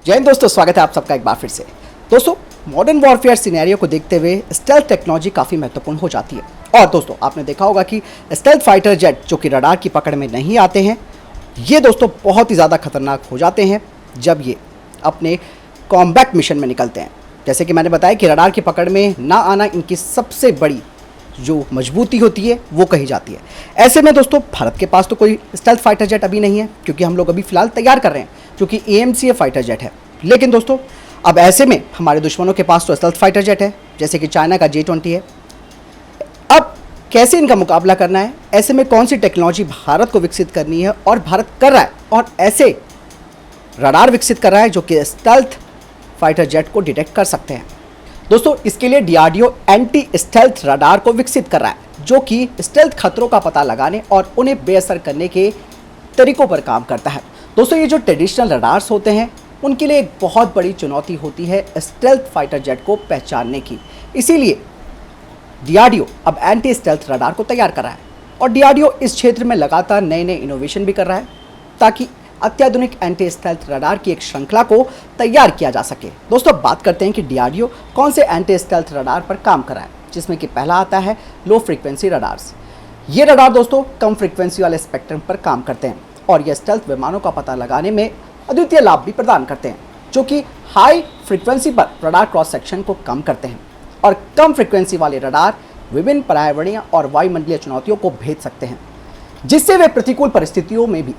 जय हिंद दोस्तों, स्वागत है आप सबका एक बार फिर से। दोस्तों, मॉडर्न वॉरफेयर सिनेरियो को देखते हुए स्टेल्थ टेक्नोलॉजी काफ़ी महत्वपूर्ण हो जाती है। और दोस्तों, आपने देखा होगा कि स्टेल्थ फाइटर जेट जो कि रडार की पकड़ में नहीं आते हैं, ये दोस्तों बहुत ही ज़्यादा खतरनाक हो जाते हैं जब ये अपने कॉम्बैट मिशन में निकलते हैं। जैसे कि मैंने बताया कि रडार की पकड़ में ना आना इनकी सबसे बड़ी जो मजबूती होती है वो कही जाती है। ऐसे में दोस्तों, भारत के पास तो कोई स्टेल्थ फाइटर जेट अभी नहीं है, क्योंकि हम लोग अभी फिलहाल तैयार कर रहे हैं, क्योंकि AMCA फाइटर जेट है। लेकिन दोस्तों, अब ऐसे में हमारे दुश्मनों के पास तो स्टेल्थ फाइटर जेट है, जैसे कि चाइना का J-20 है। अब कैसे इनका मुकाबला करना है, ऐसे में कौन सी टेक्नोलॉजी भारत को विकसित करनी है, और भारत कर रहा है, और ऐसे रडार विकसित कर रहा है जो कि स्टेल्थ फाइटर जेट को डिटेक्ट कर सकते हैं। दोस्तों, इसके लिए DRDO एंटी स्टेल्थ रडार को विकसित कर रहा है, जो कि स्टेल्थ खतरों का पता लगाने और उन्हें बेअसर करने के तरीकों पर काम करता है। दोस्तों, ये जो ट्रेडिशनल रडार्स होते हैं, उनके लिए एक बहुत बड़ी चुनौती होती है स्टेल्थ फाइटर जेट को पहचानने की। इसीलिए DRDO अब एंटी स्टेल्थ रडार को तैयार कर रहा है, और DRDO इस क्षेत्र में लगातार नए नए इनोवेशन भी कर रहा है, ताकि अत्याधुनिक एंटी स्टेल्थ रडार की एक श्रृंखला को तैयार किया जा सके। दोस्तों, बात करते हैं कि DRDO कौन से एंटी स्टेल्थ रडार पर काम कर रहा है, जिसमें कि पहला आता है लो फ्रीक्वेंसी रडार्स। ये रडार दोस्तों कम फ्रीक्वेंसी वाले स्पेक्ट्रम पर काम करते हैं, और ये स्टेल्थ विमानों का पता लगाने में अद्वितीय लाभ भी प्रदान करते हैं, जो कि हाई फ्रीक्वेंसी पर रडार क्रॉस सेक्शन को कम करते हैं। और कम फ्रीक्वेंसी वाले रडार विभिन्न पर्यावरणीय और वायुमंडलीय चुनौतियों को भेज सकते हैं, जिससे वे प्रतिकूल परिस्थितियों में भी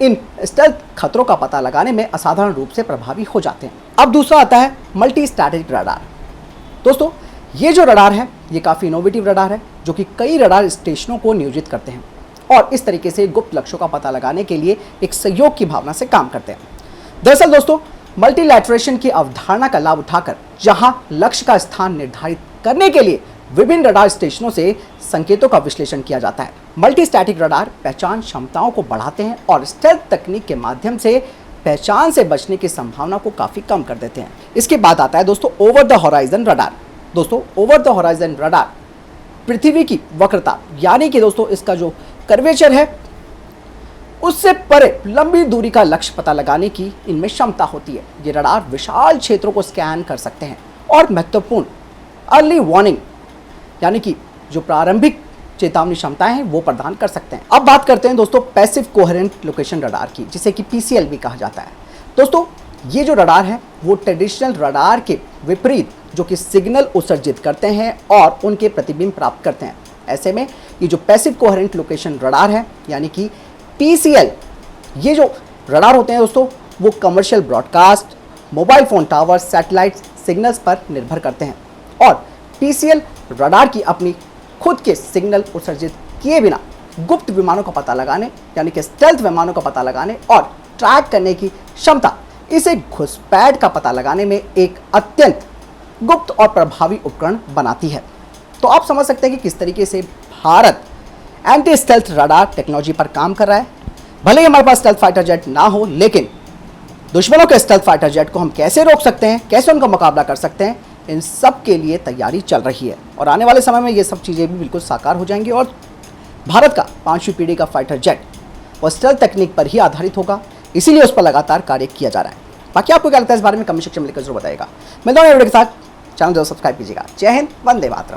इन स्टेल्थ खतरों का पता लगाने में असाधारण रूप से प्रभावी हो जाते हैं। अब दूसरा आता है मल्टी स्ट्रैटेजिक रडार। दोस्तों, ये जो रडार है, ये काफ़ी इनोवेटिव रडार है, जो कि कई रडार स्टेशनों को नियोजित करते हैं और इस तरीके से गुप्त लक्ष्यों का पता लगाने के लिए एक सहयोग की भावना से काम करते हैं। दरअसल दोस्तों, मल्टीलैटरेशन की अवधारणा का लाभ उठाकर जहां लक्ष्य का स्थान निर्धारित करने के लिए विभिन्न रडार स्टेशनों से संकेतों का विश्लेषण किया जाता है। मल्टी स्टैटिक रडार पहचान क्षमताओं को बढ़ाते हैं और स्टेल्थ तकनीक के माध्यम से पहचान से बचने की संभावना को काफ़ी कम कर देते हैं। इसके बाद आता है दोस्तों ओवर द हॉराइजन रडार। दोस्तों, ओवर द हॉराइजन रडार पृथ्वी की वक्रता, यानी कि दोस्तों इसका जो कर्वेचर है, उससे परे लंबी दूरी का लक्ष्य पता लगाने की इनमें क्षमता होती है। ये रडार विशाल क्षेत्रों को स्कैन कर सकते हैं और महत्वपूर्ण अर्ली वार्निंग, यानी कि जो प्रारंभिक चेतावनी क्षमताएं हैं, वो प्रदान कर सकते हैं। अब बात करते हैं दोस्तों पैसिव कोहेरेंट लोकेशन रडार की, जिसे कि PCL भी कहा जाता है। दोस्तों, ये जो रडार है वो ट्रेडिशनल रडार के विपरीत जो कि सिग्नल उत्सर्जित करते हैं और उनके प्रतिबिंब प्राप्त करते हैं। ऐसे में ये जो पैसिव कोहेरेंट लोकेशन रडार है, यानी कि PCL, ये जो रडार होते हैं दोस्तों, वो commercial broadcast, mobile phone tower, satellite signals पर निर्भर करते हैं। और PCL रडार की अपनी खुद के सिग्नल उत्सर्जित किए बिना गुप्त विमानों का पता लगाने, यानी कि स्टेल्थ विमानों का पता लगाने और ट्रैक करने की क्षमता, इसे घुसपैठ का पता लगाने में एक अत्यंत गुप्त और प्रभावी उपकरण बनाती है। तो आप समझ सकते हैं कि किस तरीके से Bharat anti stealth radar technology पर काम कर रहा है। भले ही हमारे पास स्टेल्थ फाइटर जेट ना हो, लेकिन दुश्मनों के स्टेल्थ फाइटर जेट को हम कैसे रोक सकते हैं, कैसे उनका मुकाबला कर सकते हैं, इन सब के लिए तैयारी चल रही है। और आने वाले समय में ये सब चीज़ें भी बिल्कुल साकार हो जाएंगी, और भारत का 5वीं पीढ़ी का फाइटर जेट वो स्टेल्थ तकनीक पर ही आधारित होगा। इसीलिए उस पर लगातार कार्य किया जा रहा है। बाकी आपको क्या लगता है इस बारे में कमेंट सेक्शन में लिखकर जरूर बताइएगा। मिलता हूं वीडियो के साथ, चैनल जरूर सब्सक्राइब कीजिएगा। जय हिंद, वंदे मातरम।